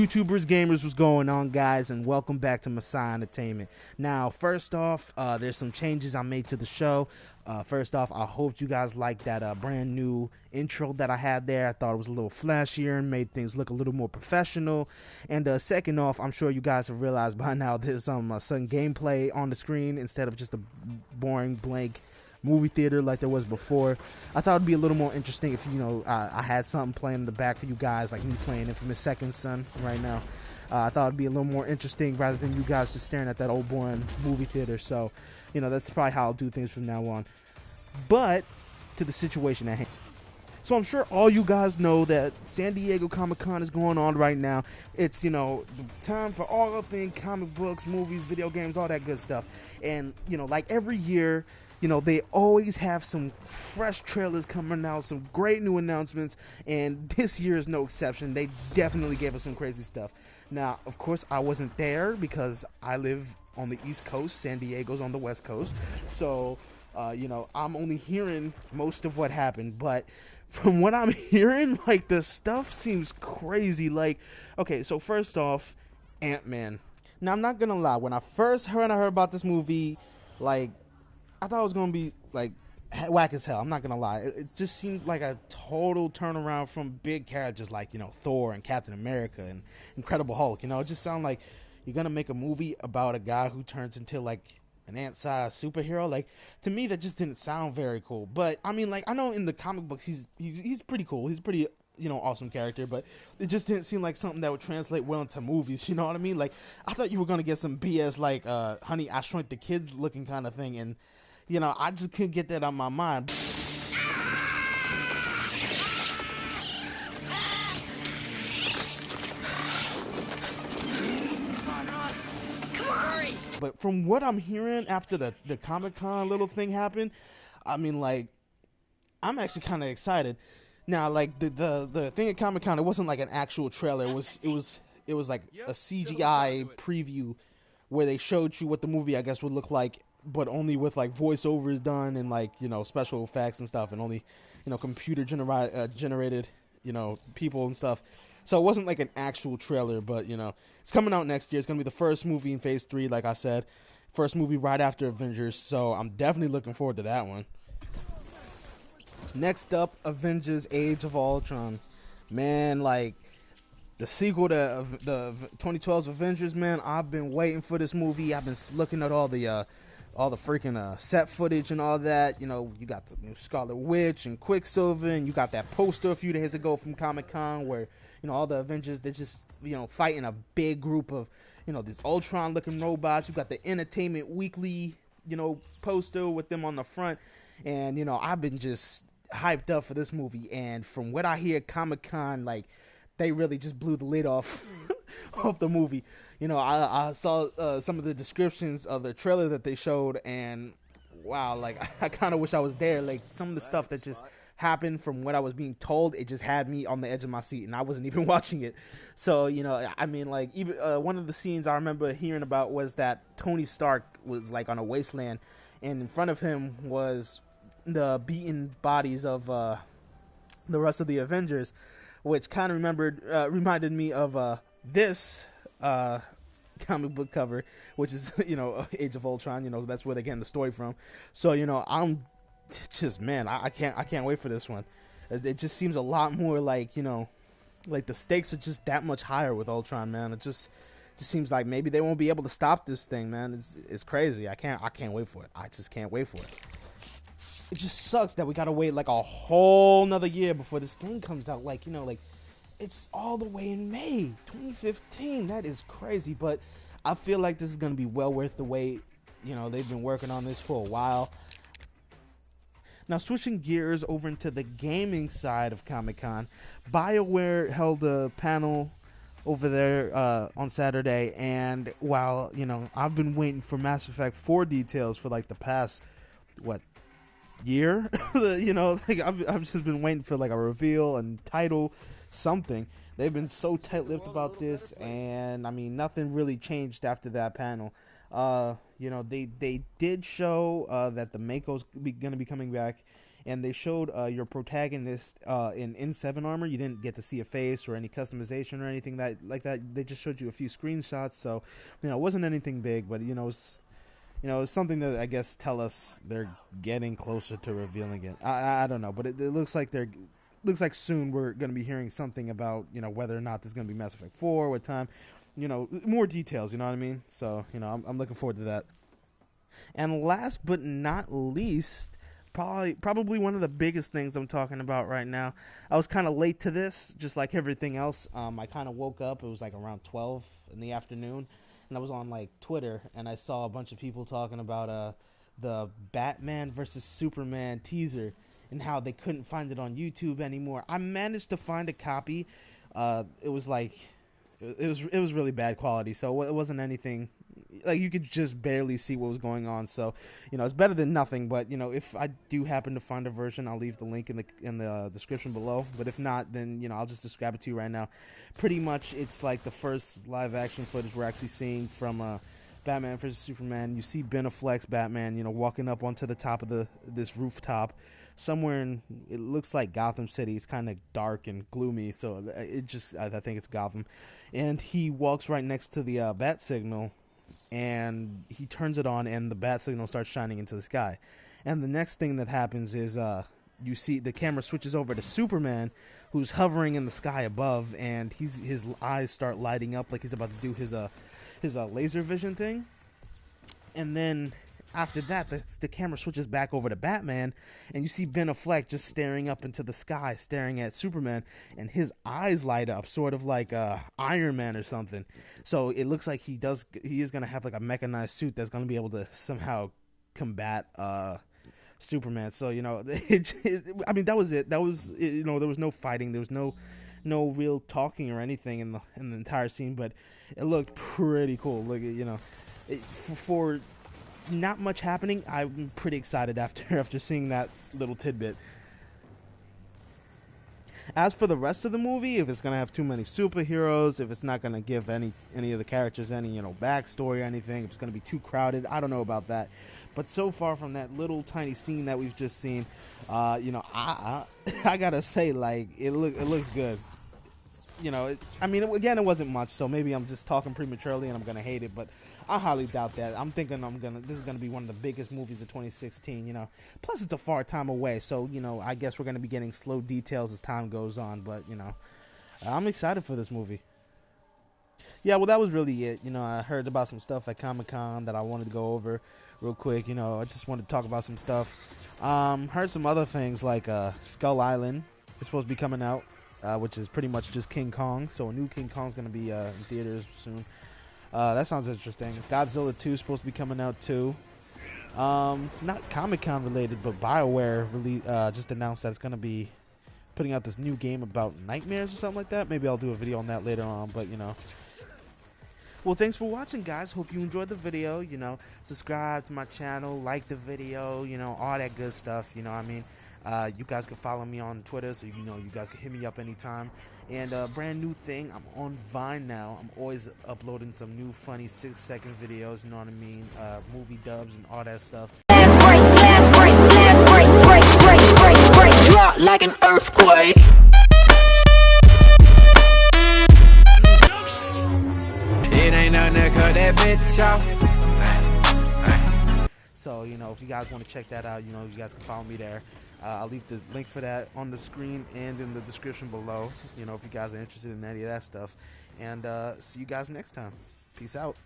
YouTubers, gamers, what's going on, guys, and welcome back to Messiah Entertainment. Now, first off, there's some changes I made to the show. First off, I hope you guys like that brand new intro that I had there. I thought it was a little flashier and made things look a little more professional. And second off, I'm sure you guys have realized by now there's some gameplay on the screen instead of just a boring blank movie theater like there was before. I thought it'd be a little more interesting if I had something playing in the back for you guys, like me playing Infamous Second Son right now. I thought it'd be a little more interesting rather than you guys just staring at that old boring movie theater. So, that's probably how I'll do things from now on. But to the situation at hand. So I'm sure all you guys know that San Diego Comic-Con is going on right now. It's, the time for all the things, comic books, movies, video games, all that good stuff. And, like every year, they always have some fresh trailers coming out, some great new announcements, and this year is no exception. They definitely gave us some crazy stuff. Now, of course, I wasn't there because I live on the East Coast. San Diego's on the West Coast. So, I'm only hearing most of what happened, but from what I'm hearing, like, the stuff seems crazy. Like, okay, so first off, Ant-Man. Now, I'm not gonna lie. When I first heard about this movie, like, I thought it was going to be, like, whack as hell. I'm not going to lie. It just seemed like a total turnaround from big characters like, Thor and Captain America and Incredible Hulk. It just sounded like you're going to make a movie about a guy who turns into, like, an ant-sized superhero. Like, to me, that just didn't sound very cool. But, I mean, like, I know in the comic books he's pretty cool. He's pretty, awesome character. But it just didn't seem like something that would translate well into movies. You know what I mean? Like, I thought you were going to get some BS, like, Honey, I Shrunk the Kids looking kind of thing. And I just couldn't get that out of my mind. But from what I'm hearing after the Comic-Con little thing happened, I mean, like, I'm actually kind of excited. Now, like, the thing at Comic-Con, it wasn't like an actual trailer. It was like a CGI preview where they showed you what the movie, I guess, would look like, but only with, like, voiceovers done and, like, special effects and stuff, and only, computer generated, people and stuff. So it wasn't like an actual trailer, but, it's coming out next year. It's going to be the first movie in Phase 3, like I said. First movie right after Avengers, so I'm definitely looking forward to that one. Next up, Avengers Age of Ultron. Man, like, the sequel to the 2012's Avengers, man, I've been waiting for this movie. I've been looking at all the freaking set footage and all that. You got the new Scarlet Witch and Quicksilver, and you got that poster a few days ago from Comic-Con where, all the Avengers, they're just, fighting a big group of, these Ultron-looking robots. You got the Entertainment Weekly, poster with them on the front. And, I've been just hyped up for this movie. And from what I hear, Comic-Con, like, they really just blew the lid off of the movie. I saw some of the descriptions of the trailer that they showed, and wow, like, I kind of wish I was there. Like, some of the stuff that just happened from what I was being told, it just had me on the edge of my seat, and I wasn't even watching it. So, I mean, like, even one of the scenes I remember hearing about was that Tony Stark was, like, on a wasteland, and in front of him was the beaten bodies of the rest of the Avengers, which kind of reminded me of this comic book cover, which is Age of Ultron. That's where they're getting the story from. So I'm just, man, I can't wait for this one. It just seems a lot more like like the stakes are just that much higher with Ultron, man. It just seems like maybe they won't be able to stop this thing, man. It's crazy. I can't wait for it. I just can't wait for it. It just sucks that we gotta wait like a whole nother year before this thing comes out. Like, like, it's all the way in May 2015. That is crazy, but I feel like this is going to be well worth the wait. They've been working on this for a while. Now, switching gears over into the gaming side of Comic-Con, BioWare held a panel over there on Saturday, and while, I've been waiting for Mass Effect 4 details for like the past, year? Like, I've just been waiting for like a reveal and title, something. They've been so tight-lipped about this, and I mean, nothing really changed after that panel. They did show that the Mako's going to be coming back, and they showed your protagonist in N7 armor. You didn't get to see a face or any customization or anything like that. They just showed you a few screenshots, so it wasn't anything big, but it's something that I guess tell us they're getting closer to revealing it. I don't know, but it looks like soon we're going to be hearing something about whether or not there's going to be Mass Effect 4, what time, more details. You know what I mean? So I'm looking forward to that. And last but not least, probably one of the biggest things I'm talking about right now. I was kind of late to this, just like everything else. I kind of woke up. It was like around 12 in the afternoon, and I was on like Twitter, and I saw a bunch of people talking about the Batman versus Superman teaser and how they couldn't find it on YouTube anymore. I managed to find a copy. It was like it was really bad quality, so it wasn't anything. Like, you could just barely see what was going on, so it's better than nothing. But if I do happen to find a version, I'll leave the link in the description below. But if not, then I'll just describe it to you right now. Pretty much, it's like the first live action footage we're actually seeing from Batman vs Superman. You see Ben Affleck's Batman, walking up onto the top of this rooftop somewhere in, it looks like Gotham City. It's kind of dark and gloomy, so I think it's Gotham. And he walks right next to the bat signal, and he turns it on, and the bat signal starts shining into the sky. And the next thing that happens is you see the camera switches over to Superman, who's hovering in the sky above, and his eyes start lighting up like he's about to do his laser vision thing. And then after that, the camera switches back over to Batman, and you see Ben Affleck just staring up into the sky, staring at Superman, and his eyes light up, sort of like Iron Man or something. So it looks like he is going to have like a mechanized suit that's going to be able to somehow combat Superman. So I mean, that was it. That was there was no fighting. There was no real talking or anything in the entire scene, but it looked pretty cool. Look, for not much happening, I'm pretty excited after seeing that little tidbit. As for the rest of the movie, if it's gonna have too many superheroes, if it's not gonna give any of the characters any backstory or anything, if it's gonna be too crowded, I don't know about that. But so far from that little tiny scene that we've just seen, I gotta say, like, it looks good. I mean, again, it wasn't much, so maybe I'm just talking prematurely and I'm gonna hate it, but I highly doubt that. I'm thinking this is gonna be one of the biggest movies of 2016. Plus it's a far time away, so I guess we're gonna be getting slow details as time goes on. But I'm excited for this movie. Yeah, well, that was really it. I heard about some stuff at Comic-Con that I wanted to go over real quick. I just wanted to talk about some stuff. Heard some other things like Skull Island is supposed to be coming out, which is pretty much just King Kong. So a new King Kong's going to be in theaters soon. That sounds interesting. Godzilla 2 is supposed to be coming out too. Not Comic-Con related, but BioWare just announced that it's going to be putting out this new game about nightmares or something like that. Maybe I'll do a video on that later on, but Well, thanks for watching, guys. Hope you enjoyed the video. Subscribe to my channel, like the video, all that good stuff. I mean, you guys can follow me on Twitter, so you guys can hit me up anytime. And brand new thing, I'm on Vine now. I'm always uploading some new funny 6-second videos. You know what I mean? Movie dubs and all that stuff. Drop like an earthquake. It ain't nothing to cut that bitch off. So, if you guys want to check that out, you guys can follow me there. I'll leave the link for that on the screen and in the description below, if you guys are interested in any of that stuff. And see you guys next time. Peace out.